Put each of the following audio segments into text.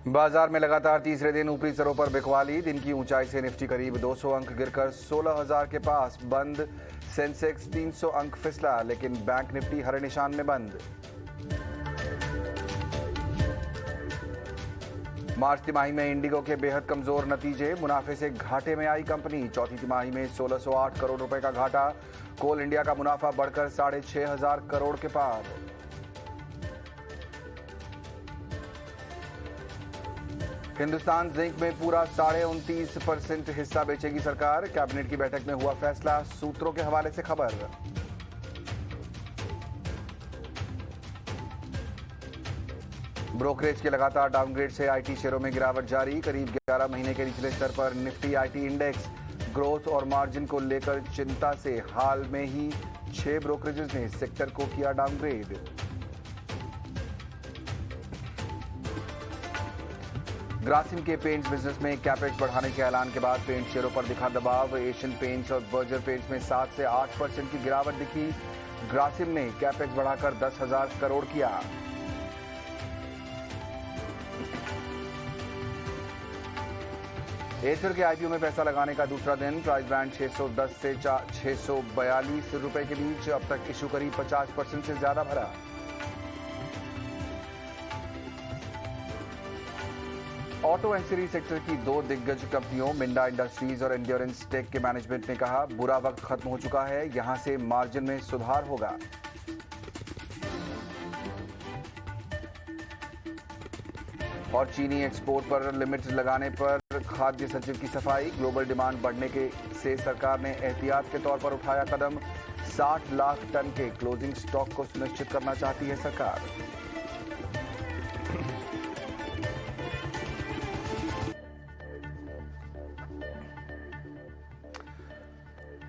बाजार में लगातार तीसरे दिन ऊपरी स्तरों पर बिकवाली। दिन की ऊंचाई से निफ्टी करीब 200 अंक गिरकर 16,000 के पास बंद। सेंसेक्स 300 अंक फिसला, लेकिन बैंक निफ्टी हरे निशान में बंद। मार्च तिमाही में इंडिगो के बेहद कमजोर नतीजे। मुनाफे से घाटे में आई कंपनी। चौथी तिमाही में 1608 करोड़ रुपए का घाटा। कोल इंडिया का मुनाफा बढ़कर 6,500 करोड़ के पार। हिंदुस्तान जिंक में पूरा 29.5% हिस्सा बेचेगी सरकार। कैबिनेट की बैठक में हुआ फैसला, सूत्रों के हवाले से खबर। ब्रोकरेज के लगातार डाउनग्रेड से आईटी शेयरों में गिरावट जारी। करीब 11 महीने के निचले स्तर पर निफ्टी आईटी इंडेक्स। ग्रोथ और मार्जिन को लेकर चिंता से हाल में ही 6 ब्रोकरेजेस ने सेक्टर को किया डाउनग्रेड। ग्रासिम के पेंट्स बिजनेस में कैपेक्स बढ़ाने के ऐलान के बाद पेंट शेयरों पर दिखा दबाव। एशियन पेंट्स और बर्जर पेंट्स में 7 से 8% की गिरावट दिखी। ग्रासिम ने कैपेक्स बढ़ाकर 10,000 करोड़ किया। एथर के आईपीओ में पैसा लगाने का दूसरा दिन। प्राइस बैंड 610 से 642 रुपए के बीच। अब तक इशू करीब 50% से ज्यादा भरा। ऑटो एंसिलरी सेक्टर की 2 दिग्गज कंपनियों मिंडा इंडस्ट्रीज और एंड्योरेंस टेक के मैनेजमेंट ने कहा, बुरा वक्त खत्म हो चुका है, यहां से मार्जिन में सुधार होगा। और चीनी एक्सपोर्ट पर लिमिट लगाने पर खाद्य सचिव की सफाई। ग्लोबल डिमांड बढ़ने से सरकार ने एहतियात के तौर पर उठाया कदम। 60 लाख टन के क्लोजिंग स्टॉक को सुनिश्चित करना चाहती है सरकार।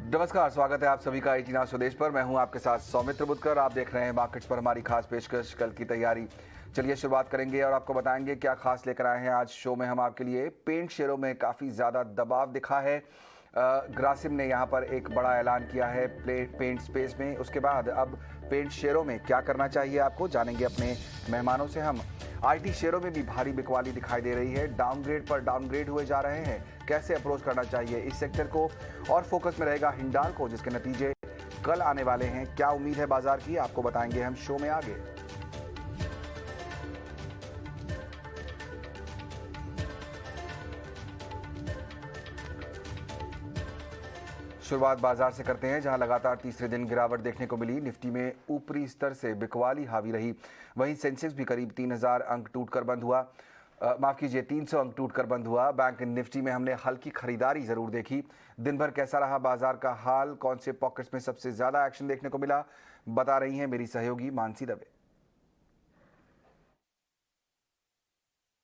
नमस्कार, स्वागत है आप सभी का एटीना स्वदेश पर। मैं हूं आपके साथ सौमित्र बुद्धकर। आप देख रहे हैं मार्केट्स पर हमारी खास पेशकश, कल की तैयारी। चलिए शुरुआत करेंगे और आपको बताएंगे क्या खास लेकर आए हैं आज शो में हम आपके लिए। पेंट शेयरों में काफ़ी ज़्यादा दबाव दिखा है। ग्रासिम ने यहाँ पर एक बड़ा ऐलान किया है पेंट स्पेस में। उसके बाद अब पेंट शेयरों में क्या करना चाहिए आपको जानेंगे अपने मेहमानों से हम। आईटी शेयरों में भी भारी बिकवाली दिखाई दे रही है। डाउनग्रेड पर डाउनग्रेड हुए जा रहे हैं। कैसे अप्रोच करना चाहिए इस सेक्टर को। और फोकस में रहेगा हिंडाल्को, जिसके नतीजे कल आने वाले हैं। क्या उम्मीद है बाजार की, आपको बताएंगे हम शो में आगे। शुरुआत बाजार से करते हैं, जहां लगातार तीसरे दिन गिरावट देखने को मिली। निफ्टी में ऊपरी स्तर से बिकवाली हावी रही। वहीं सेंसेक्स भी करीब 3,000 अंक टूटकर बंद हुआ। 300 अंक टूटकर बंद हुआ। बैंक निफ्टी में हमने हल्की खरीदारी जरूर देखी। दिन भर कैसा रहा बाजार का हाल, कौन से पॉकेट्स में सबसे ज्यादा एक्शन देखने को मिला, बता रही हैं मेरी सहयोगी मानसी दवे।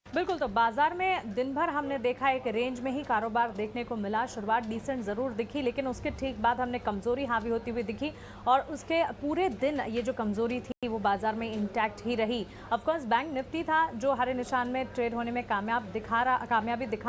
बिल्कुल, तो बाजार में दिन भर हमने देखा एक रेंज में ही कारोबार देखने को मिला। शुरुआत डिसेंट ज़रूर दिखी, लेकिन उसके ठीक बाद हमने कमज़ोरी हावी होती हुई दिखी और उसके पूरे दिन ये जो कमज़ोरी थी वो बाजार में इंटैक्ट ही रही। ऑफ कोर्स बैंक निफ्टी था जो हरे निशान में ट्रेड होने में कामयाबी दिखा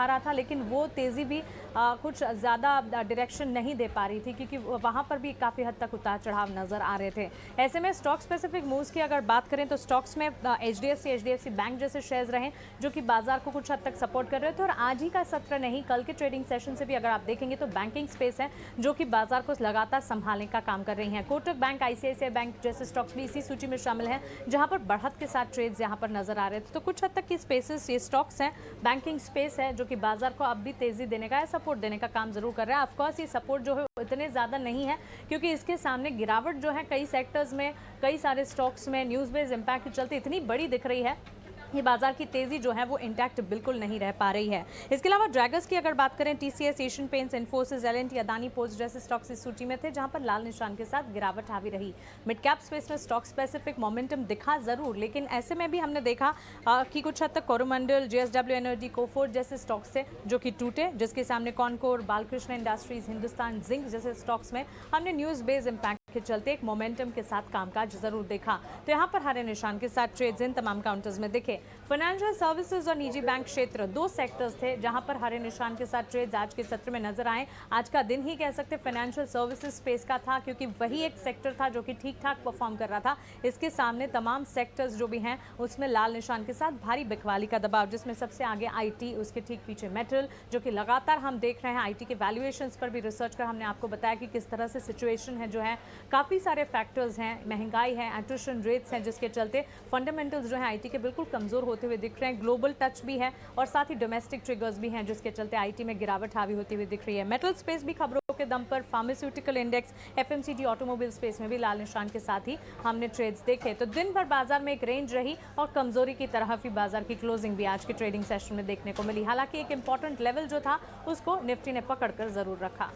रहा था, लेकिन वो तेज़ी भी कुछ ज़्यादा डायरेक्शन नहीं दे पा रही थी, क्योंकि वहाँ पर भी काफ़ी हद तक उतार चढ़ाव नज़र आ रहे थे। ऐसे में स्टॉक स्पेसिफिक मूव्स की अगर बात करें तो स्टॉक्स में एचडीएफसी बैंक जैसे शेयर्स रहे जो कि बाजार को कुछ हद तक सपोर्ट कर रहे थे। और आज ही का सत्र नहीं, कल के ट्रेडिंग सेशन से भी अगर आप देखेंगे तो बैंकिंग स्पेस है जो कि बाजार को लगातार संभालने का काम कर रही हैं। कोटक बैंक, आईसीआईसीआई बैंक जैसे स्टॉक्स भी इसी सूची में शामिल हैं, जहां पर बढ़त के साथ ट्रेड्स यहां पर नजर आ रहे थे। तो कुछ हद तक की स्पेसेस, ये स्टॉक्स हैं, बैंकिंग स्पेस है जो कि बाजार को अब भी तेजी देने का, सपोर्ट देने का काम जरूर कर रहा है। ऑफकोर्स ये सपोर्ट जो है इतने ज्यादा नहीं है, क्योंकि इसके सामने गिरावट जो है कई सेक्टर्स में, कई सारे स्टॉक्स में न्यूज बेस्ड इंपैक्ट के चलते इतनी बड़ी दिख रही है, ये बाजार की तेजी जो है वो इंटैक्ट बिल्कुल नहीं रह पा रही है। इसके अलावा ड्रैगर्स की अगर बात करें, TCS, Asian paints, Infosys, L&T, Adani ports जैसे स्टॉक्स इस सूची में थे, जहां पर लाल निशान के साथ गिरावट हावी रही। मिड कैप स्पेस में स्टॉक स्पेसिफिक मोमेंटम दिखा जरूर, लेकिन ऐसे में भी हमने देखा कि कुछ हद तक कोरोमंडल, जेएसडब्ल्यू एनर्जी, कोफोर्ट जैसे स्टॉक्स थे जो कि टूटे, जिसके सामने कॉनकोर, बालकृष्ण इंडस्ट्रीज, हिंदुस्तान जिंक जैसे स्टॉक्स में हमने न्यूज बेस्ड इंपैक्ट के चलते एक मोमेंटम के साथ कामकाज जरूर देखा। तो यहाँ पर हरे निशान के साथ ट्रेड्स इन तमाम काउंटर्स में दिखे। फाइनेंशियल सर्विसेज और निजी बैंक क्षेत्र दो सेक्टर्स थे जहां पर हरे निशान के साथ ट्रेड्स आज के सत्र में नजर आए। आज का दिन ही कह सकते फाइनेंशियल सर्विसेज स्पेस का था, क्योंकि वही एक सेक्टर था जो कि ठीक ठाक परफॉर्म कर रहा था। इसके सामने तमाम सेक्टर्स जो भी हैं उसमें लाल निशान के साथ भारी बिकवाली का दबाव, जिसमें सबसे आगे आईटी, उसके ठीक पीछे मेटल, जो कि लगातार हम देख रहे हैं। आईटी के वैल्यूएशंस पर भी रिसर्च कर हमने आपको बताया कि किस तरह से सिचुएशन है जो है, काफ़ी सारे फैक्टर्स हैं, महंगाई है, एट्रिशन रेट्स हैं, जिसके चलते फंडामेंटल्स जो है आईटी के बिल्कुल कमज़ोर होते हुए दिख रहे हैं। ग्लोबल टच भी है और साथ ही डोमेस्टिक ट्रिगर्स भी हैं, जिसके चलते आईटी में गिरावट हावी होती हुई दिख रही है। मेटल स्पेस भी खबरों के दम पर, pharmaceutical index, FMCG, automobile space में भी लाल निशान के साथ ही हमने ट्रेड्स देखे। तो दिन भर बाजार में एक रेंज रही और कमजोरी की तरफ ही बाजार की क्लोजिंग भी आज के ट्रेडिंग सेशन में देखने को मिली। हालांकि एक इंपॉर्टेंट लेवल जो था उसको निफ्टी ने पकड़कर जरूर रखा।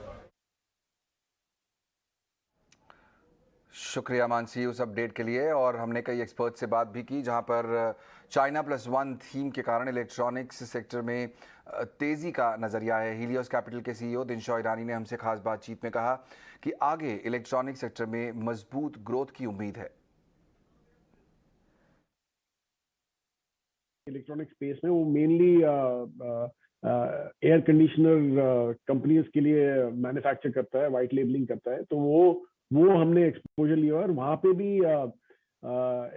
शुक्रिया मानसी उस अपडेट के लिए। और हमने कई एक्सपर्ट से बात भी की, जहां पर चाइना प्लस वन थीम के कारण इलेक्ट्रॉनिक्स सेक्टर में तेजी का नजरिया है। हीलियोस कैपिटल के सीईओ दिनशॉ ईरानी ने हमसे खास बातचीत में कहा कि आगे इलेक्ट्रॉनिक सेक्टर में मजबूत ग्रोथ की उम्मीद है। इलेक्ट्रॉनिक स्पेस में वो मेनली एयर कंडीशनर कंपनीज के लिए मैन्युफैक्चर करता है, वाइट लेबलिंग करता है। तो वो हमने एक्सपोजर लिया और वहां पे भी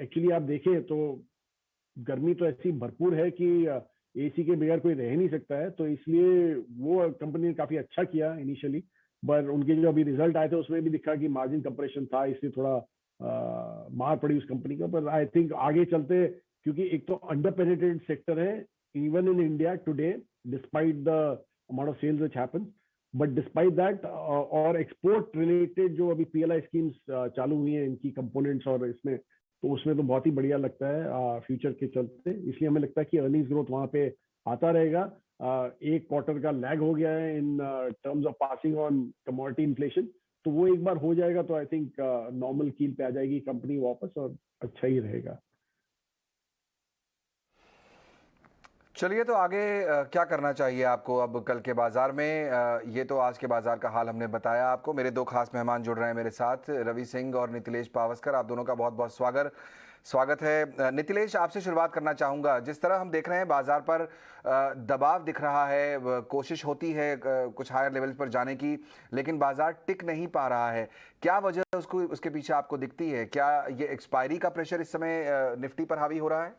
एक्चुअली आप देखें तो गर्मी तो ऐसी भरपूर है कि एसी के बगैर कोई रह नहीं सकता है। तो इसलिए वो कंपनी ने काफी अच्छा किया इनिशियली, पर उनके जो अभी रिजल्ट आए थे उसमें भी दिखा कि मार्जिन कंप्रेशन था, इसलिए थोड़ा मार पड़ी उस कंपनी का। पर आई थिंक आगे चलते, क्योंकि एक तो अंडर पेनिट्रेटेड सेक्टर है even in India today despite the amount of sales which happens, but despite that और एक्सपोर्ट रिलेटेड जो अभी पीएलआई स्कीम्स चालू हुई हैं इनकी कंपोनेंट्स और इसमें, तो उसमें तो बहुत ही बढ़िया लगता है फ्यूचर के चलते। इसलिए हमें लगता है कि अर्निंग्स ग्रोथ वहां पे आता रहेगा। एक क्वार्टर का लैग हो गया है in terms of passing on commodity inflation, तो वो एक बार हो जाएगा तो आई थिंक नॉर्मल कील पे आ जाएगी कंपनी वापस और अच्छा ही रहेगा। चलिए, तो आगे क्या करना चाहिए आपको अब कल के बाजार में? ये तो आज के बाजार का हाल हमने बताया आपको। मेरे दो खास मेहमान जुड़ रहे हैं मेरे साथ, रवि सिंह और नितिलेश पावस्कर। आप दोनों का बहुत बहुत स्वागत है। नितिलेश, आपसे शुरुआत करना चाहूँगा। जिस तरह हम देख रहे हैं बाजार पर दबाव दिख रहा है, कोशिश होती है कुछ हायर लेवल्स पर जाने की, लेकिन बाजार टिक नहीं पा रहा है। क्या वजह उसके पीछे आपको दिखती है? क्या ये एक्सपायरी का प्रेशर इस समय निफ्टी पर हावी हो रहा है?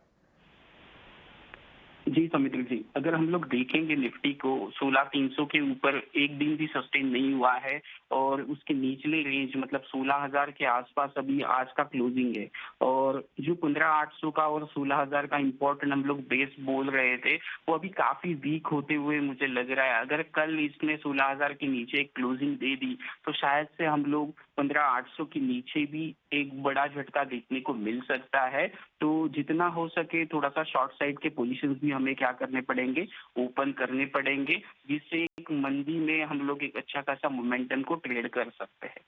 जी सौमित्र जी, अगर हम लोग देखेंगे निफ्टी को 16,300 के ऊपर एक दिन भी सस्टेन नहीं हुआ है और उसके निचले रेंज मतलब 16,000 के आसपास अभी आज का क्लोजिंग है। और जो 15,800 का और 16,000 का इम्पोर्टेंट हम लोग बेस बोल रहे थे वो अभी काफी वीक होते हुए मुझे लग रहा है। अगर कल इसने 16,000 के नीचे एक क्लोजिंग दे दी तो शायद से हम लोग 15,800 के नीचे भी एक बड़ा झटका देखने को मिल सकता है। तो जितना हो सके थोड़ा सा शॉर्ट साइड के पोजीशंस भी हमें क्या करने पड़ेंगे, ओपन करने पड़ेंगे, जिससे एक मंदी में हम लोग एक अच्छा खासा मोमेंटम को ट्रेड कर सकते हैं।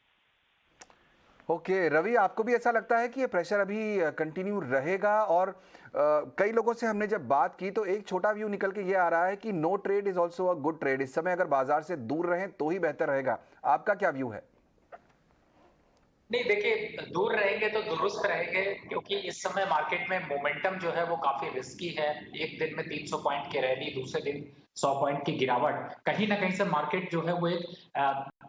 ओके, रवि, आपको भी ऐसा लगता है कि ये प्रेशर अभी कंटिन्यू रहेगा? और कई लोगों से हमने जब बात की तो एक छोटा व्यू निकल के ये आ रहा है कि no trade is also a good trade. इस समय अगर बाजार से दूर रहें तो ही बेहतर रहेगा। आपका क्या व्यू है? नहीं, देखिए, दूर रहेंगे तो दुरुस्त रहेंगे, क्योंकि इस समय मार्केट में मोमेंटम जो है वो काफी रिस्की है। एक दिन में 300 पॉइंट की रैली, दूसरे दिन 100 पॉइंट की गिरावट, कहीं ना कहीं से मार्केट जो है वो एक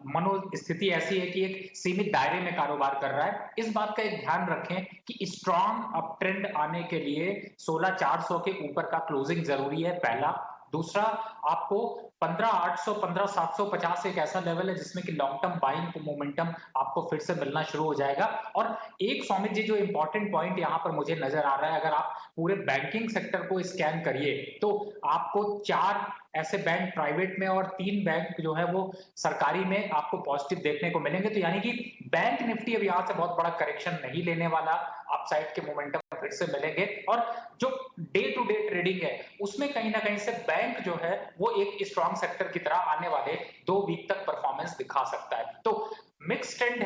मनोस्थिति ऐसी है कि एक सीमित दायरे में कारोबार कर रहा है। इस बात का एक ध्यान रखें कि स्ट्रॉन्ग अप ट्रेंड आने के लिए 16,400 के ऊपर का क्लोजिंग जरूरी है, पहला। दूसरा, आपको 15,800, 15,750 एक ऐसा लेवल है जिसमें कि लॉन्ग टर्म बाइंग मोमेंटम आपको फिर से मिलना शुरू हो जाएगा। और एक सौमित जी, जो इंपॉर्टेंट पॉइंट यहाँ पर मुझे नजर आ रहा है, अगर आप पूरे बैंकिंग सेक्टर को स्कैन करिए तो आपको 4 ऐसे बैंक प्राइवेट में और 3 बैंक जो है वो सरकारी में आपको पॉजिटिव देखने को मिलेंगे। तो यानी कि बैंक निफ्टी अब यहाँ से बहुत बड़ा करेक्शन नहीं लेने वाला, अपसाइड के मोमेंटम फिर से मिलेंगे। और जो डे टू डे ट्रेडिंग है उसमें कहीं ना कहीं से बैंक जो है वो एक स्ट्रॉन्ग सेक्टर की तरह आने वाले 2 वीक तक परफॉर्मेंस दिखा सकता है। तो मिक्स ट्रेंड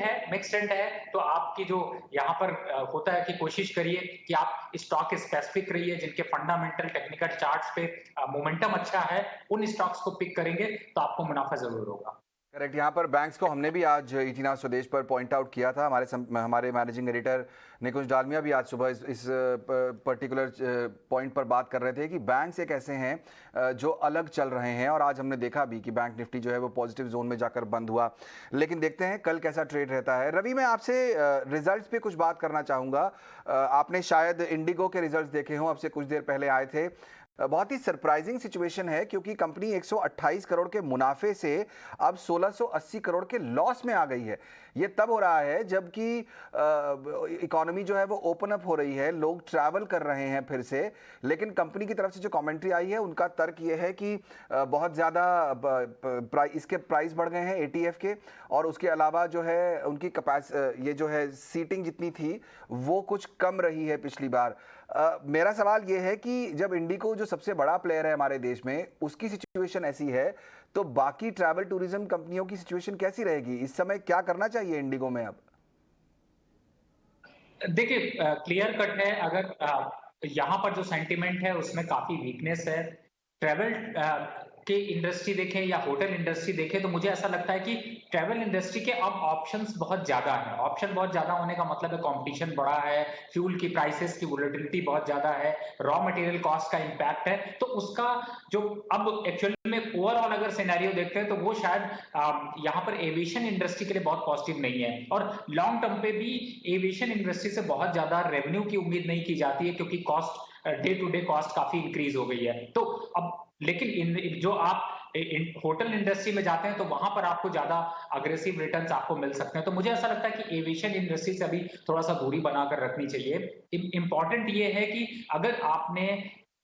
है। तो आपकी जो यहाँ पर होता है कि कोशिश करिए कि आप स्टॉक स्पेसिफिक रहिए, जिनके फंडामेंटल टेक्निकल चार्ट्स पे मोमेंटम अच्छा है, उन स्टॉक्स को पिक करेंगे तो आपको मुनाफा जरूर होगा। करेक्ट। यहाँ पर बैंक्स को हमने भी आज इटिना स्वदेश पर पॉइंट आउट किया था। हमारे मैनेजिंग एडिटर निकुंज डालमिया भी आज सुबह इस पर्टिकुलर पॉइंट पर बात कर रहे थे कि बैंक्स एक ऐसे हैं जो अलग चल रहे हैं, और आज हमने देखा भी कि बैंक निफ्टी जो है वो पॉजिटिव जोन में जाकर बंद हुआ। लेकिन देखते हैं कल कैसा ट्रेड रहता है। रवि, मैं आपसे रिजल्ट्स पे कुछ बात करना चाहूँगा। आपने शायद इंडिगो के रिजल्ट्स देखे हों, अब से कुछ देर पहले आए थे। बहुत ही सरप्राइजिंग सिचुएशन है क्योंकि कंपनी 128 करोड़ के मुनाफे से अब 1680 करोड़ के लॉस में आ गई है। ये तब हो रहा है जबकि इकोनॉमी जो है वो ओपन अप हो रही है, लोग ट्रैवल कर रहे हैं फिर से। लेकिन कंपनी की तरफ से जो कमेंट्री आई है उनका तर्क ये है कि बहुत ज़्यादा इसके प्राइस बढ़ गए हैं एटीएफ के, और उसके अलावा जो है उनकी ये जो है सीटिंग जितनी थी वो कुछ कम रही है पिछली बार। मेरा सवाल ये है कि जब इंडिगो जो सबसे बड़ा प्लेयर है हमारे देश में, उसकी सिचुएशन ऐसी है, तो बाकी ट्रैवल टूरिज्म कंपनियों की सिचुएशन कैसी रहेगी? इस समय क्या करना चाहिए इंडिगो में अब? देखिए, क्लियर कट है। अगर यहाँ पर जो सेंटिमेंट है उसमें काफी वीकनेस है। ट्रैवल की इंडस्ट्री देखें या होटल इंडस्ट्री देखें तो मुझे ऐसा लगता है कि ट्रैवल इंडस्ट्री के अब ऑप्शंस बहुत ज्यादा हैं। ऑप्शन बहुत ज्यादा होने का मतलब है कंपटीशन बड़ा है, फ्यूल की प्राइसेस की वोलेटिलिटी बहुत ज्यादा है, रॉ मटेरियल कॉस्ट का इंपैक्ट है। तो उसका जो अब एक्चुअली में ओवरऑल अगर सिनेरियो देखते हैं तो वो शायद यहाँ पर एविएशन इंडस्ट्री के लिए बहुत पॉजिटिव नहीं है। और लॉन्ग टर्म पे भी एविएशन इंडस्ट्री से बहुत ज्यादा रेवेन्यू की उम्मीद नहीं की जाती है क्योंकि cost day to day cost काफी इंक्रीज हो गई है। तो अब लेकिन जो आप होटल इंडस्ट्री में जाते हैं तो वहां पर आपको ज्यादा अग्रेसिव रिटर्न्स आपको मिल सकते हैं। तो मुझे ऐसा लगता है कि एविएशन इंडस्ट्री से अभी थोड़ा सा दूरी बनाकर रखनी चाहिए। इंपॉर्टेंट ये है कि अगर आपने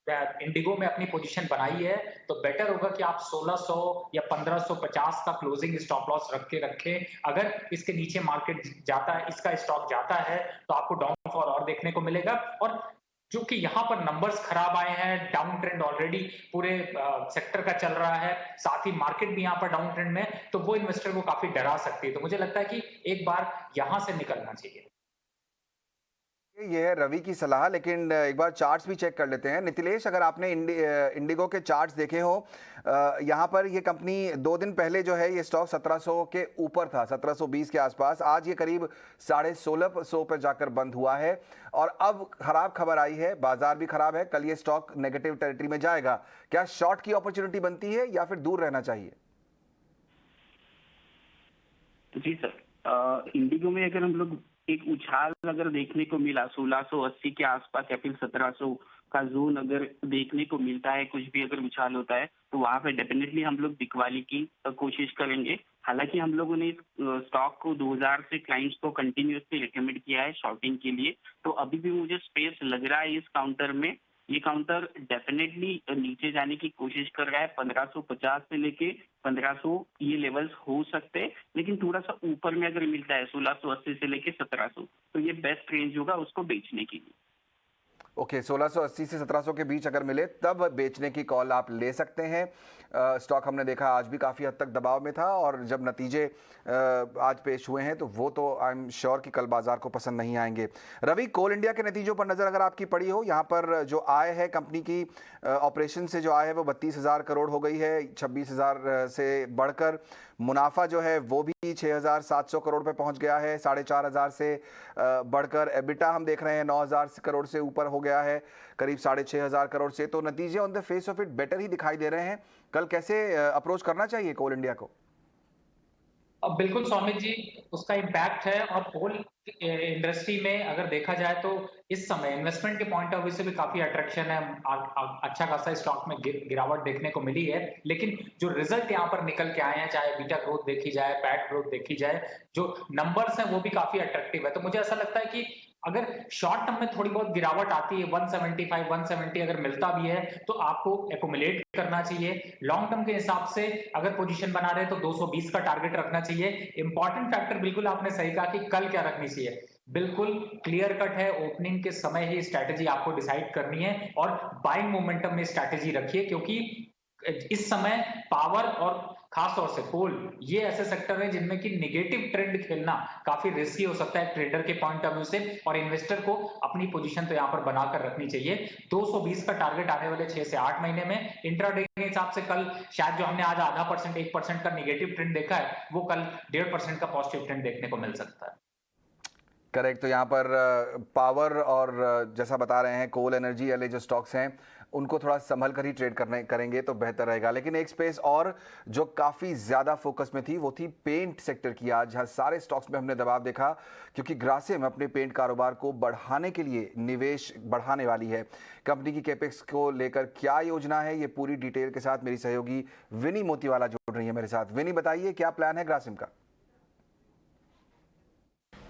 इंडिगो में अपनी पोजीशन बनाई है तो बेटर होगा कि आप 1600 या 1550 का क्लोजिंग स्टॉप लॉस रख के रखें। अगर इसके नीचे मार्केट जाता है, इसका स्टॉक जाता है, तो आपको डाउनफॉल और देखने को मिलेगा। और जो कि यहाँ पर नंबर्स खराब आए हैं, डाउन ट्रेंड ऑलरेडी पूरे सेक्टर का चल रहा है, साथ ही मार्केट भी यहाँ पर डाउन ट्रेंड में, तो वो इन्वेस्टर को काफी डरा सकती है। तो मुझे लगता है कि एक बार यहाँ से निकलना चाहिए। ये है रवि की सलाह, लेकिन एक बार चार्ट्स भी चेक कर लेते हैं। नितिलेश, अगर आपने इंडिगो के चार्ट्स देखे हो, यहाँ पर ये कंपनी 2 दिन पहले जो है ये स्टॉक 1700 के ऊपर था, 1720 के आसपास। आज ये करीब 1650 पर जाकर बंद हुआ है, और अब खराब खबर आई है, बाजार भी खराब है, कल ये स्टॉक नेगेटिव टेरिटरी में जाएगा। क्या शॉर्ट की अपॉर्चुनिटी बनती है या फिर दूर रहना चाहिए? जी सर, इंडिगो में अगर हम लोग एक उछाल अगर देखने को मिला 1680 के आसपास या फिर 1700 का जोन अगर देखने को मिलता है, कुछ भी अगर उछाल होता है तो वहां पे डेफिनेटली हम लोग बिकवाली की कोशिश करेंगे। हालांकि हम लोगों ने इस स्टॉक को 2000 से क्लाइंट्स को कंटिन्यूसली रिकमेंड किया है शॉर्टिंग के लिए, तो अभी भी मुझे स्पेस लग रहा है इस काउंटर में। ये काउंटर डेफिनेटली नीचे जाने की कोशिश कर रहा है, 1550 से लेके 1500 ये लेवल्स हो सकते हैं, लेकिन थोड़ा सा ऊपर में अगर मिलता है 1680 से लेके 1700 तो ये बेस्ट रेंज होगा उसको बेचने के लिए। ओके, 1680 से 1700 के बीच अगर मिले तब बेचने की कॉल आप ले सकते हैं। स्टॉक हमने देखा आज भी काफ़ी हद तक दबाव में था, और जब नतीजे आज पेश हुए हैं तो वो तो आई एम श्योर कि कल बाजार को पसंद नहीं आएंगे। रवि, कोल इंडिया के नतीजों पर नज़र अगर आपकी पड़ी हो, यहाँ पर जो आय है कंपनी की ऑपरेशन से जो आय है वो 32,000 करोड़ हो गई है, 26,000 से बढ़कर। मुनाफा जो है वो भी 6,700 करोड़ पे पहुंच गया है, 4,500 से बढ़कर। एबिटा हम देख रहे हैं 9,000 करोड़ से ऊपर हो गया है, करीब 6,500 करोड़ से। तो नतीजे on the face of it better ही दिखाई दे रहे हैं। कल कैसे अप्रोच करना चाहिए कोल इंडिया को? अब बिल्कुल सौमित जी, उसका इम्पैक्ट है। और कोल इंडस्ट्री में अगर देखा जाए तो इस समय इन्वेस्टमेंट के पॉइंट ऑफ व्यू से भी काफी अट्रैक्शन है। अच्छा खासा स्टॉक में गिरावट देखने को मिली है, लेकिन जो रिजल्ट यहाँ पर निकल के आए हैं, चाहे बीटा ग्रोथ देखी जाए, पैट ग्रोथ देखी जाए, जो नंबर्स हैं वो भी काफी अट्रैक्टिव है। तो मुझे ऐसा लगता है कि अगर शॉर्ट टर्म में थोड़ी बहुत गिरावट आती है, 175 170 अगर मिलता भी है तो आपको एकुमुलेट करना चाहिए। लॉन्ग टर्म के हिसाब से अगर पोजीशन बना रहे तो 220 का टारगेट रखना चाहिए। इंपॉर्टेंट फैक्टर बिल्कुल आपने सही कहा कि कल क्या रखनी चाहिए, बिल्कुल क्लियर कट है। ओपनिंग के समय ही स्ट्रैटेजी आपको डिसाइड करनी है और बाइंग मोमेंटम में स्ट्रैटेजी रखिए, क्योंकि इस समय पावर और खास तौर से कोल, ये ऐसे सेक्टर है जिनमें कि नेगेटिव ट्रेंड खेलना काफी रिस्की हो सकता है ट्रेडर के पॉइंट ऑफ व्यू से, और इन्वेस्टर को अपनी पोजीशन तो यहाँ पर बनाकर रखनी चाहिए। 220 का टारगेट आने वाले 6 से 8 महीने में। इंट्राडे के हिसाब से कल शायद जो हमने आज 0.5% 1% का नेगेटिव ट्रेंड देखा है, वो कल 1.5% का पॉजिटिव ट्रेंड देखने को मिल सकता है। करेक्ट। तो यहाँ पर पावर और जैसा बता रहे हैं कोल एनर्जी वाले जो स्टॉक्स हैं उनको थोड़ा संभल कर ही ट्रेड करेंगे तो बेहतर रहेगा। लेकिन एक स्पेस और जो काफ़ी ज़्यादा फोकस में थी वो थी पेंट सेक्टर की। आज जहाँ सारे स्टॉक्स में हमने दबाव देखा क्योंकि ग्रासिम अपने पेंट कारोबार को बढ़ाने के लिए निवेश बढ़ाने वाली है। कंपनी की कैपेक्स को लेकर क्या योजना है, ये पूरी डिटेल के साथ मेरी सहयोगी विनी मोतीवाला जुड़ रही है मेरे साथ। विनी, बताइए क्या प्लान है ग्रासिम का?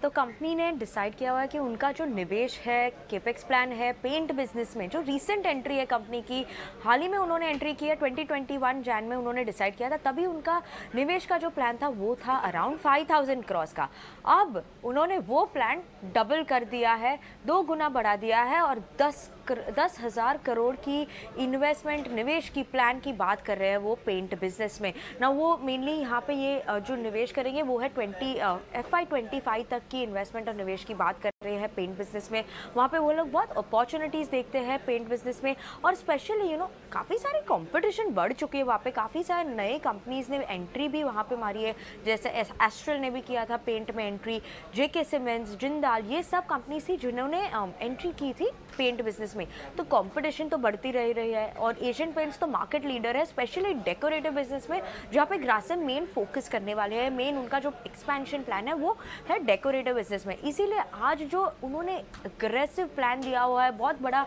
तो कंपनी ने डिसाइड किया हुआ है कि उनका जो निवेश है, केपेक्स प्लान है पेंट बिजनेस में, जो रीसेंट एंट्री है कंपनी की, हाल ही में उन्होंने एंट्री की है 2021 जैन में उन्होंने डिसाइड किया था, तभी उनका निवेश का जो प्लान था वो था अराउंड 5000 करोड़ का। अब उन्होंने वो प्लान डबल कर दिया है, 2 गुना बढ़ा दिया है और 10,000 करोड़ की इन्वेस्टमेंट निवेश की प्लान की बात कर रहे हैं वो पेंट बिजनेस में ना। वो मेनली यहाँ पे ये जो निवेश करेंगे वो है FY25 तक की इन्वेस्टमेंट और निवेश की बात कर रहे हैं पेंट बिजनेस में। वहाँ पे वो लोग बहुत अपॉर्चुनिटीज़ देखते हैं पेंट बिजनेस में, और स्पेशली काफ़ी सारी कंपटीशन बढ़ चुकी है वहाँ पे, काफ़ी सारे नए कंपनीज ने एंट्री भी वहाँ पे मारी है, जैसे एस्ट्रल ने भी किया था पेंट में एंट्री, JK सीमेंट्स, जिंदाल, ये सब कंपनीज थी जिन्होंने एंट्री की थी पेंट बिजनेस में। तो कंपटीशन तो बढ़ती रही है और एशियन पेंट्स तो मार्केट लीडर है स्पेशली डेकोरेटिव बिजनेस में, जहाँ पे ग्रासिम मेन फोकस करने वाले हैं। मेन उनका जो एक्सपेंशन प्लान है वो है डेकोरेटिव बिजनेस में। इसीलिए आज जो उन्होंने अग्रेसिव प्लान दिया हुआ है, बहुत बड़ा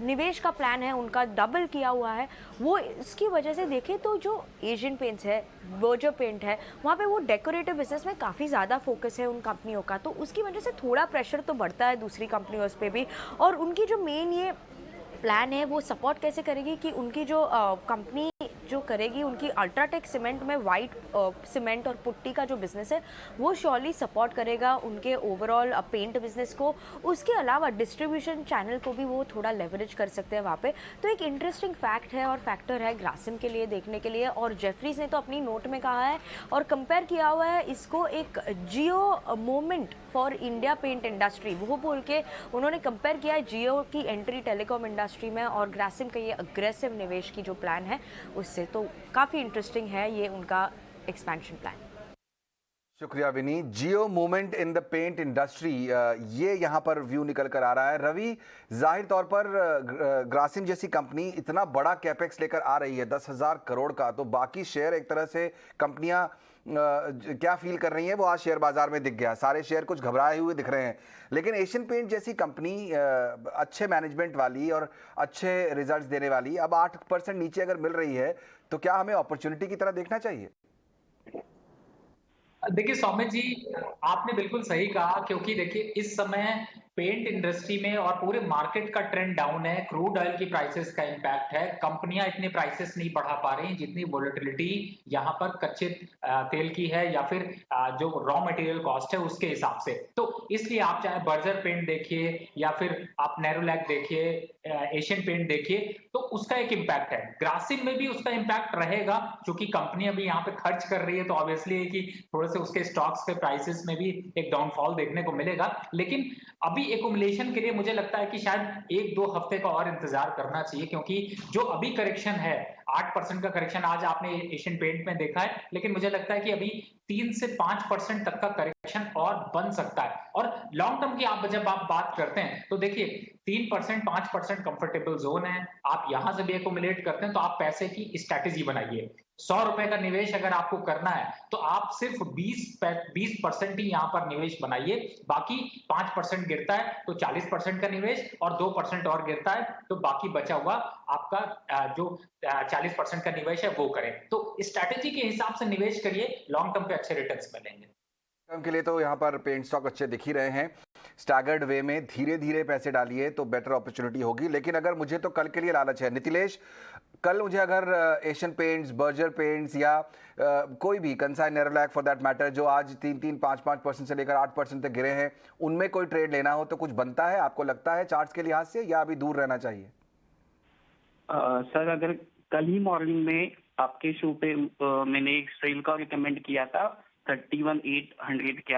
निवेश का प्लान है उनका, डबल किया हुआ है, वो इसकी वजह से देखें तो जो एशियन पेंट्स है, बर्जर पेंट है, वहाँ पे वो डेकोरेटिव बिजनेस में काफ़ी ज़्यादा फोकस है उन कंपनियों का, तो उसकी वजह से थोड़ा प्रेशर तो बढ़ता है दूसरी कंपनियों पे भी। और उनकी जो मेन ये प्लान है वो सपोर्ट कैसे करेगी कि उनकी जो कंपनी जो करेगी, उनकी अल्ट्राटेक सीमेंट में वाइट सीमेंट और पुट्टी का जो बिजनेस है वो श्योरली सपोर्ट करेगा उनके ओवरऑल पेंट बिजनेस को। उसके अलावा डिस्ट्रीब्यूशन चैनल को भी वो थोड़ा लेवरेज कर सकते हैं वहाँ पे। तो एक इंटरेस्टिंग फैक्ट है और फैक्टर है ग्रासिम के लिए देखने के लिए। और जेफरीज ने तो अपनी नोट में कहा है और कंपेयर किया हुआ है इसको एक Jio moment for India paint industry, वो बोल के उन्होंने कंपेयर किया है जियो की एंट्री टेलीकॉम इंडस्ट्री में और ग्रासिम का ये अग्रेसिव निवेश की जो प्लान है उससे। तो काफ़ी इंटरेस्टिंग है ये उनका एक्सपेंशन प्लान। शुक्रिया Vini. Jio movement in the paint industry, ये यहाँ पर व्यू निकल कर आ रहा है। रवि, जाहिर तौर पर ग्रासिम जैसी कंपनी इतना बड़ा कैपेक्स लेकर आ रही है 10,000 करोड़ का, तो बाकी शेयर एक तरह से कंपनियां क्या फील कर रही हैं वो आज शेयर बाजार में दिख गया। सारे शेयर कुछ घबराए हुए दिख रहे हैं, लेकिन एशियन पेंट जैसी कंपनी अच्छे मैनेजमेंट वाली और अच्छे रिजल्ट्स देने वाली अब 8% नीचे अगर मिल रही है तो क्या हमें अपॉर्चुनिटी की तरह देखना चाहिए? देखिए सौमित जी, आपने बिल्कुल सही कहा, क्योंकि देखिए इस समय पेंट इंडस्ट्री में और पूरे मार्केट का ट्रेंड डाउन है। क्रूड ऑयल की प्राइसेस का इंपैक्ट है। कंपनियां इतने प्राइसेस नहीं बढ़ा पा रही जितनी वोलेटिलिटी यहाँ पर कच्चे तेल की है या फिर जो रॉ मटेरियल कॉस्ट है उसके हिसाब से। तो इसलिए आप चाहे बर्जर पेंट देखिए या फिर आप नेरोलैक देखिए, एशियन पेंट देखिए, तो उसका एक इम्पैक्ट है। ग्रासिम में भी उसका इम्पैक्ट रहेगा, क्योंकि कंपनी अभी यहाँ पे खर्च कर रही है, तो ऑब्वियसली है कि थोड़े से उसके स्टॉक्स के प्राइसेस में भी एक डाउनफॉल देखने को मिलेगा। लेकिन अभी एक्युमुलेशन के लिए मुझे लगता है कि शायद 1-2 हफ्ते का और इंतजार करना चाहिए, क्योंकि जो अभी करेक्शन है 8% का करेक्शन आज आपने एशियन पेंट में देखा है, लेकिन मुझे लगता है कि अभी 3 से 5% तक का करेक्शन और बन सकता है। और लॉन्ग टर्म की जब आप बात करते हैं तो देखिए 3% 5% कंफर्टेबल जोन है। आप यहां से भी एक्युमुलेट करते हैं तो आप पैसे की स्ट्रैटेजी बनाइए। 100 रुपए का निवेश अगर आपको करना है तो आप सिर्फ 20% ही यहाँ पर निवेश बनाइए। बाकी 5% गिरता है तो 40% का निवेश, और 2% और गिरता है तो बाकी बचा हुआ आपका जो 40% का निवेश है वो करें। तो स्ट्रैटेजी के हिसाब से निवेश करिए, लॉन्ग टर्म पे अच्छे रिटर्न्स मिलेंगे। टर्म के लिए तो यहाँ पर पेंट स्टॉक अच्छे दिख ही रहे हैं। स्टैगर्ड वे में धीरे धीरे पैसे डालिए तो बेटर अपॉर्चुनिटी होगी। लेकिन अगर मुझे तो कल के लिए लालच है नीतिलेश, कल मुझे अगर एशियन पेंट्स, बर्जर पेंट्स या कोई भी Kansai Nerolac for that matter जो आज 3-3, 5-5% से लेकर 8% तक गिरे हैं, उनमें कोई ट्रेड लेना हो तो कुछ बनता है आपको लगता है चार्ट्स के लिहाज से, या अभी दूर रहना चाहिए? सर, अगर कल ही मॉर्निंग में आपके शो पे मैंने एक सेल का रिकमेंड किया था 31,800 के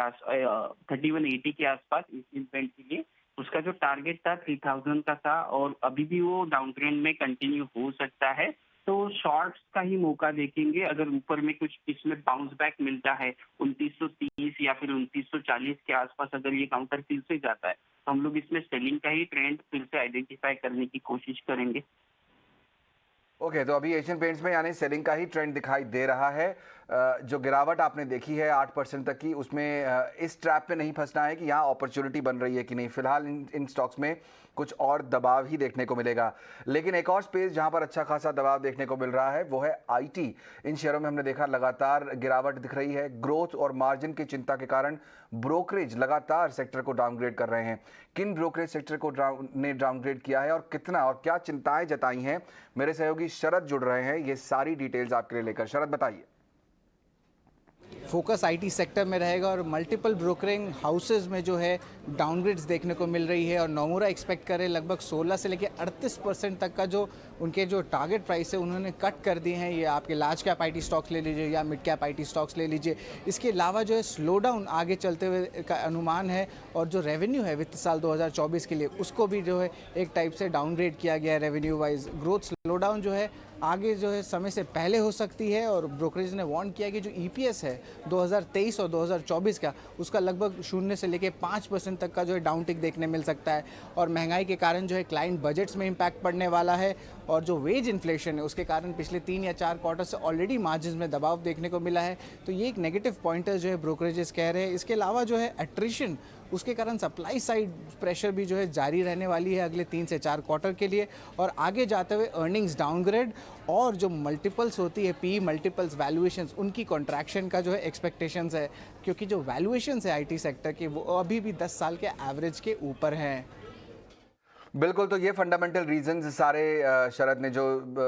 31,80 के आसपास एशियन पेंट के लिए। उसका जो टारगेट था 3,000 का था और अभी भी वो डाउन ट्रेंड में कंटिन्यू हो सकता है। तो शॉर्ट्स का ही मौका देखेंगे। अगर ऊपर में कुछ इसमें बाउंस बैक मिलता है 2930 या फिर 2940 के आसपास, अगर ये काउंटर फिर से जाता है तो हम लोग इसमें सेलिंग का ही ट्रेंड फिर से आइडेंटिफाई करने की कोशिश करेंगे। ओके, तो अभी एशियन पेंट्स में यानी सेलिंग का ही ट्रेंड दिखाई दे रहा है। जो गिरावट आपने देखी है 8% तक की, उसमें इस ट्रैप में नहीं फंसना है कि यहाँ अपॉर्चुनिटी बन रही है कि नहीं। फिलहाल इन स्टॉक्स में कुछ और दबाव ही देखने को मिलेगा। लेकिन एक और स्पेस जहां पर अच्छा खासा दबाव देखने को मिल रहा है वो है आईटी। इन शेयरों में हमने देखा लगातार गिरावट दिख रही है। ग्रोथ और मार्जिन की चिंता के कारण ब्रोकरेज लगातार सेक्टर को डाउनग्रेड कर रहे हैं। किन ब्रोकरेज सेक्टर को ने डाउनग्रेड किया है और कितना, और क्या चिंताएं जताई हैं, मेरे सहयोगी शरद जुड़ रहे हैं ये सारी डिटेल्स आपके लिए लेकर। शरद, बताइए। फोकस आईटी सेक्टर में रहेगा और मल्टीपल ब्रोकरिंग हाउसेज में जो है डाउनग्रेड्स देखने को मिल रही है और नोमुरा एक्सपेक्ट करे लगभग 16 से लेकर 38% तक का जो उनके जो टारगेट प्राइस है उन्होंने कट कर दिए हैं। ये आपके लार्ज कैप आईटी स्टॉक्स ले लीजिए या मिड कैप आईटी स्टॉक्स ले लीजिए। इसके अलावा जो है स्लो डाउन आगे चलते हुए का अनुमान है और जो रेवेन्यू है वित्त साल 2024 के लिए उसको भी जो है एक टाइप से डाउनग्रेड किया गया है revenue wise. Growth slow down जो है आगे जो है समय से पहले हो सकती है और ब्रोकरेज ने वार्न किया कि जो ईपीएस है 2023 और 2024 का उसका लगभग 0 से लेकर 5% तक का जो है डाउन टिक देखने मिल सकता है। और महंगाई के कारण जो है क्लाइंट बजट्स में इम्पैक्ट पड़ने वाला है और जो वेज इन्फ्लेशन है उसके कारण पिछले 3 या 4 क्वार्टर से ऑलरेडी मार्जिन में दबाव देखने को मिला है। तो ये एक नेगेटिव पॉइंटर जो है ब्रोकरेजेस कह रहे हैं। इसके अलावा जो है एट्रिशन, उसके कारण सप्लाई साइड प्रेशर भी जो है जारी रहने वाली है अगले 3 से 4 क्वार्टर के लिए। और आगे जाते हुए अर्निंग्स डाउनग्रेड और जो मल्टीपल्स होती है पी मल्टीपल्स वैल्यूएशंस, उनकी कॉन्ट्रैक्शन का जो है एक्सपेक्टेशंस है, क्योंकि जो वैल्यूएशंस है आईटी सेक्टर के वो अभी भी 10 साल के एवरेज के ऊपर हैं। बिल्कुल, तो ये फंडामेंटल रीजंस सारे शरद ने जो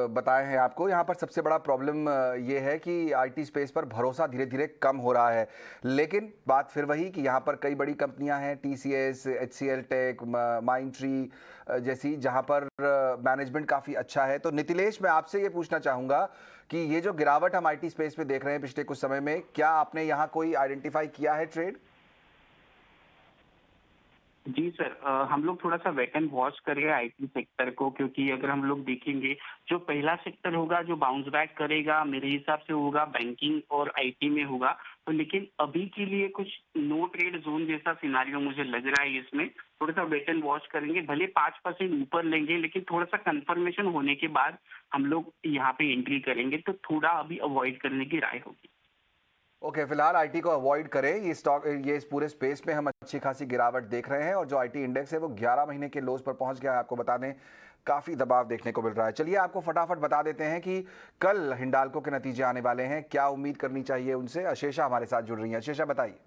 बताए हैं आपको। यहाँ पर सबसे बड़ा प्रॉब्लम ये है कि आईटी स्पेस पर भरोसा धीरे धीरे कम हो रहा है। लेकिन बात फिर वही कि यहाँ पर कई बड़ी कंपनियाँ हैं, टीसीएस, एचसीएल टेक, माइंडट्री जैसी, जहाँ पर मैनेजमेंट काफ़ी अच्छा है। तो नितिलेश, मैं आपसे ये पूछना चाहूँगा कि ये जो गिरावट हम आईटी स्पेस में देख रहे हैं पिछले कुछ समय में, क्या आपने यहाँ कोई आइडेंटिफाई किया है ट्रेड? जी सर, हम लोग थोड़ा सा वेट एंड वॉच करेंगे आईटी सेक्टर को, क्योंकि अगर हम लोग देखेंगे जो पहला सेक्टर होगा जो बाउंस बैक करेगा मेरे हिसाब से होगा बैंकिंग और आईटी में होगा। तो लेकिन अभी के लिए कुछ नो ट्रेड जोन जैसा सिनारियो मुझे लग रहा है। इसमें थोड़ा सा वेट एंड वॉच करेंगे, भले 5% ऊपर लेंगे लेकिन थोड़ा सा कंफर्मेशन होने के बाद हम लोग यहाँ पे एंट्री करेंगे। तो थोड़ा अभी अवॉइड करने की राय होगी। ओके, फिलहाल आईटी को अवॉइड करें। ये इस पूरे स्पेस में हम अच्छी खासी गिरावट देख रहे हैं और जो आईटी इंडेक्स है वो 11 महीने के लोज पर पहुंच गया है। आपको बता दें काफ़ी दबाव देखने को मिल रहा है। चलिए आपको फटाफट बता देते हैं कि कल हिंडाल्को के नतीजे आने वाले हैं, क्या उम्मीद करनी चाहिए उनसे। अशेषा हमारे साथ जुड़ रही हैं। अशेषा, बताइए।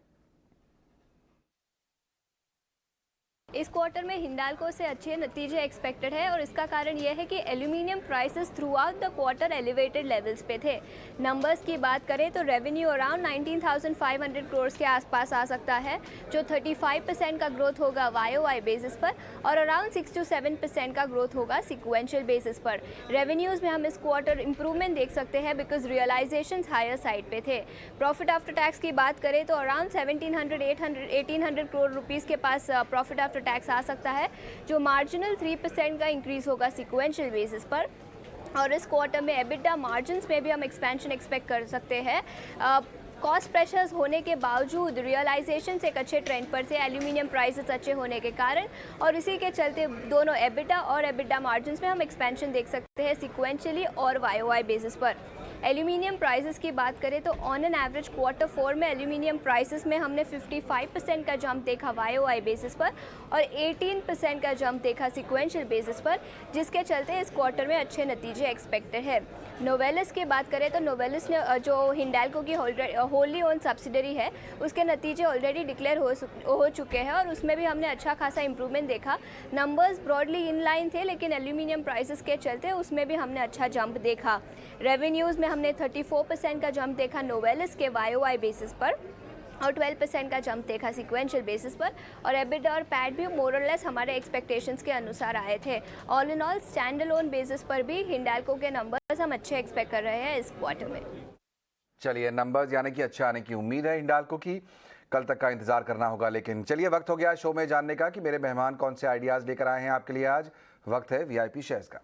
इस क्वार्टर में हिंडाल्को से अच्छे नतीजे एक्सपेक्टेड है और इसका कारण यह है कि aluminium prices through out the quarter elevated levels पे थे। नंबर्स की बात करें तो रेवेन्यू अराउंड 19,500 करोड़ के आसपास आ सकता है, जो 35% का ग्रोथ होगा YOY बेसिस पर और अराउंड 6 to 7% का ग्रोथ होगा सिक्वेंशियल बेसिस पर। रेवेन्यूज़ में हम इस क्वार्टर इंप्रूवमेंट देख सकते हैं बिकॉज रियलाइजेशंस हायर साइड पे थे। प्रॉफिट आफ्टर टैक्स की बात करें तो अराउंड 1,800 करोड़ रुपीज़ के पास प्रॉफिट आफ्टर टैक्स आ सकता है, जो मार्जिनल 3% का इंक्रीज होगा सिक्वेंशियल बेसिस पर। और इस क्वार्टर में एबिटा मार्जिन्स में भी हम एक्सपेंशन एक्सपेक्ट कर सकते हैं। कॉस्ट प्रेशर्स होने के बावजूद रियलाइजेशन एक अच्छे ट्रेंड पर थे एल्यूमिनियम प्राइसेस अच्छे होने के कारण, और इसी के चलते दोनों एबिटा और एबिटा मार्जिन्स में हम एक्सपेंशन देख सकते हैं सिक्वेंशियली और YOY बेसिस पर। एल्यूमिनियम प्राइसेस की बात करें तो ऑन एन एवरेज क्वार्टर 4 में एल्यूमिनियम प्राइसेस में हमने 55% का जंप देखा YOY बेसिस पर और 18% का जंप देखा सिक्वेंशियल बेसिस पर, जिसके चलते इस क्वार्टर में अच्छे नतीजे एक्सपेक्टेड है। नोवेलिस की बात करें तो नोवेलिस ने जो हिंडाल्को की होली ओन सब्सिडरी है उसके नतीजे ऑलरेडी डिक्लेयर हो चुके हैं और उसमें भी हमने अच्छा खासा इंप्रूवमेंट देखा। नंबर्स ब्रॉडली इन लाइन थे लेकिन एल्यूमिनियम प्राइसेस के चलते उसमें भी हमने अच्छा जंप देखा। रेवेन्यूज़ में हमने 34% का जंप देखा नोवेलिस के YOY बेसिस पर और 12% का जंप देखा सिक्वेंशियल बेसिस पर, और एबिटा और पैट भी मोर और लेस हमारे एक्सपेक्टेशंस के अनुसार आए थे। All in all stand alone basis पर भी हिंडाल्को के नंबर नंबर्स हम अच्छे एक्सपेक्ट कर रहे हैं इस क्वार्टर में। चलिए, नंबर्स यानी कि अच्छा आने की उम्मीद है हिंडाल्को की। कल तक का इंतजार करना होगा, लेकिन चलिए वक्त हो गया शो में जानने का कि मेरे मेहमान कौन से आइडियाज लेकर आए हैं आपके लिए आज। वक्त है वीआईपी शेयर्स का।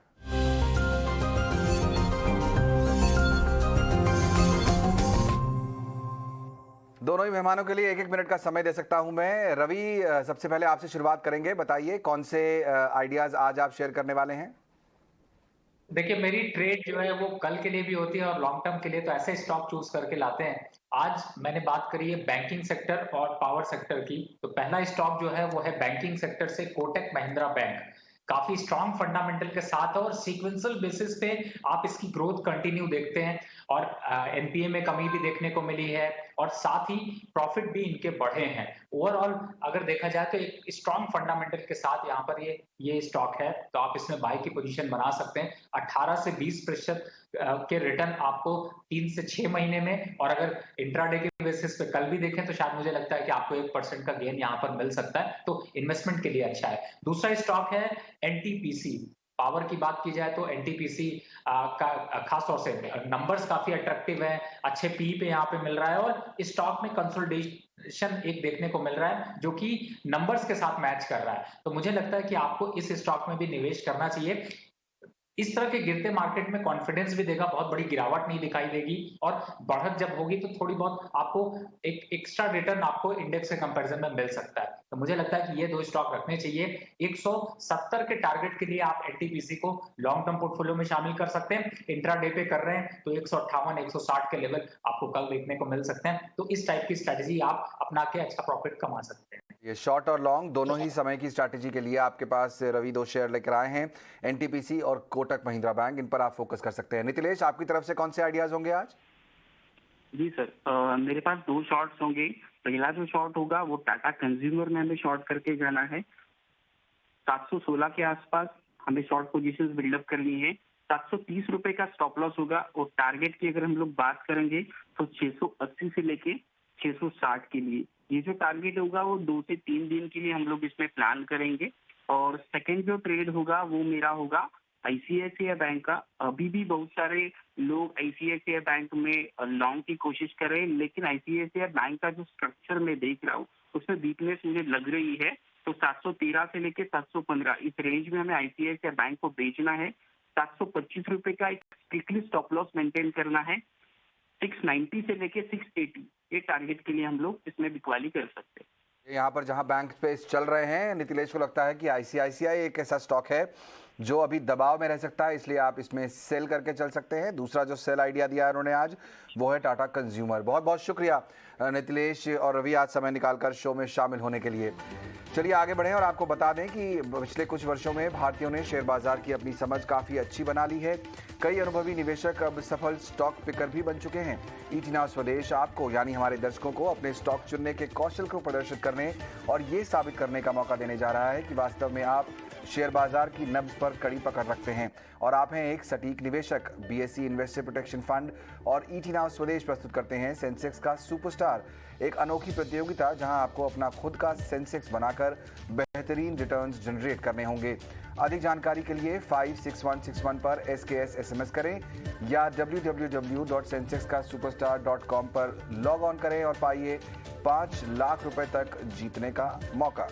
दोनों ही मेहमानों के लिए 1-1 मिनट का समय दे सकता हूं मैं। रवि, सबसे पहले आपसे शुरुआत करेंगे। बताइए कौन से आइडियाज आज आप शेयर करने वाले हैं? देखिए, मेरी ट्रेड जो है वो कल के लिए भी होती है और लॉन्ग टर्म के लिए, तो ऐसे स्टॉक चूज करके लाते हैं। आज मैंने बात करी है बैंकिंग सेक्टर और पावर सेक्टर की। तो पहला स्टॉक जो है वो है बैंकिंग सेक्टर से कोटक महिंद्रा बैंक। काफी स्ट्रॉन्ग फंडामेंटल के साथ और सीक्वेंशियल बेसिस पे आप इसकी ग्रोथ कंटिन्यू देखते हैं और एनपीए में कमी भी देखने को मिली है और साथ ही प्रॉफिट भी इनके बढ़े हैं। ओवरऑल अगर देखा जाए तो एक स्ट्रॉन्ग फंडामेंटल के साथ यहाँ पर ये स्टॉक है, तो आप इसमें बाय की पोजीशन बना सकते हैं। 18 से 20% के रिटर्न आपको 3 से 6 महीने में, और अगर इंट्राडे के बेसिस पे कल भी देखें तो शायद मुझे लगता है कि आपको 1% का गेन यहाँ पर मिल सकता है, तो इन्वेस्टमेंट के लिए अच्छा है। दूसरा स्टॉक है एनटीपीसी। पावर की बात की जाए तो एनटीपीसी का खास तौर से नंबर्स काफी अट्रैक्टिव है, अच्छे पी पे यहाँ पे मिल रहा है और स्टॉक में कंसोलिडेशन एक देखने को मिल रहा है जो कि नंबर्स के साथ मैच कर रहा है। तो मुझे लगता है कि आपको इस स्टॉक में भी निवेश करना चाहिए। इस तरह के गिरते मार्केट में कॉन्फिडेंस भी देगा, बहुत बड़ी गिरावट नहीं दिखाई देगी और बढ़त जब होगी तो थोड़ी बहुत आपको एक एक्स्ट्रा रिटर्न आपको इंडेक्स के कंपैरिजन में मिल सकता है। तो मुझे लगता है कि ये दो स्टॉक रखने चाहिए। 170 के टारगेट के लिए आप एनटीपीसी को लॉन्ग टर्म पोर्टफोलियो में शामिल कर सकते हैं। इंट्राडे पे कर रहे हैं तो 158 160 के लेवल आपको कल देखने को मिल सकते हैं। तो इस टाइप की स्ट्रेटेजी आप अपना के अच्छा प्रॉफिट कमा सकते हैं। ये शॉर्ट और लॉन्ग दोनों ही समय की स्ट्रैटेजी के लिए आपके पास रवि 2 शेयर लेकर आए हैं, एनटीपीसी और कोटक महिंद्रा बैंक। इन पर आप फोकस कर सकते हैं। नितिलेश, आपकी तरफ से कौन से आइडियाज होंगे आज? जी सर, मेरे पास 2 शॉर्ट्स होंगे। पहला जो शॉर्ट होगा वो टाटा कंज्यूमर में हमें शॉर्ट करके जाना है। 716 के आसपास हमें शॉर्ट पोजीशंस बिल्डअप करनी है। 730 रुपए का स्टॉप लॉस होगा और टारगेट की अगर हम लोग बात करेंगे तो 680 से लेके 660 के लिए ये जो टारगेट होगा वो 2 से 3 दिन के लिए हम लोग इसमें प्लान करेंगे। और सेकंड जो ट्रेड होगा वो मेरा होगा आईसीआईसीआई बैंक का। अभी भी बहुत सारे लोग आईसीआईसीआई बैंक में लॉन्ग की कोशिश कर रहे हैं, लेकिन आईसीआईसीआई बैंक का जो स्ट्रक्चर मैं देख रहा हूँ उसमें वीकनेस मुझे लग रही है। तो 713 से लेके 715 इस रेंज में हमें आईसीआईसीआई बैंक को बेचना है। 725 रुपए का एक स्ट्रिक्टली स्टॉप लॉस मेंटेन करना है। 690 से लेके 680 ये टारगेट के लिए हम लोग इसमें बिकवाली कर सकते हैं। यहाँ पर जहाँ बैंक स्पेस चल रहे हैं, नितिलेश को लगता है कि आईसीआईसीआई एक ऐसा स्टॉक है जो अभी दबाव में रह सकता है, इसलिए आप इसमें सेल करके चल सकते हैं। दूसरा जो सेल आइडिया दिया है उन्होंने आज वो है टाटा कंज्यूमर। बहुत बहुत शुक्रिया नितिलेश और रवि आज समय निकालकर शो में शामिल होने के लिए। चलिए आगे बढ़ें और आपको बता दें कि पिछले कुछ वर्षों में भारतीयों ने शेयर बाजार की अपनी समझ काफ़ी अच्छी बना ली है। कई अनुभवी निवेशक अब सफल स्टॉक पिकर भी बन चुके हैं। ईटी नाउ स्वदेश आपको यानी हमारे दर्शकों को अपने स्टॉक चुनने के कौशल को प्रदर्शित करने और ये साबित करने का मौका देने जा रहा है कि वास्तव में आप शेयर बाजार की नब्ज पर कड़ी पकड़ रखते हैं और आप हैं एक सटीक निवेशक। बीएसई इन्वेस्टर प्रोटेक्शन फंड और ईटी नाउ स्वदेश प्रस्तुत करते हैं सेंसेक्स का सुपरस्टार, एक अनोखी प्रतियोगिता जहां आपको अपना खुद का सेंसेक्स बनाकर बेहतरीन रिटर्न्स जनरेट करने होंगे। अधिक जानकारी के लिए 56161 पर SKS SMS करें या www.sensexkasuperstar.com पर लॉग ऑन करें और पाइए 5 लाख रुपए तक जीतने का मौका।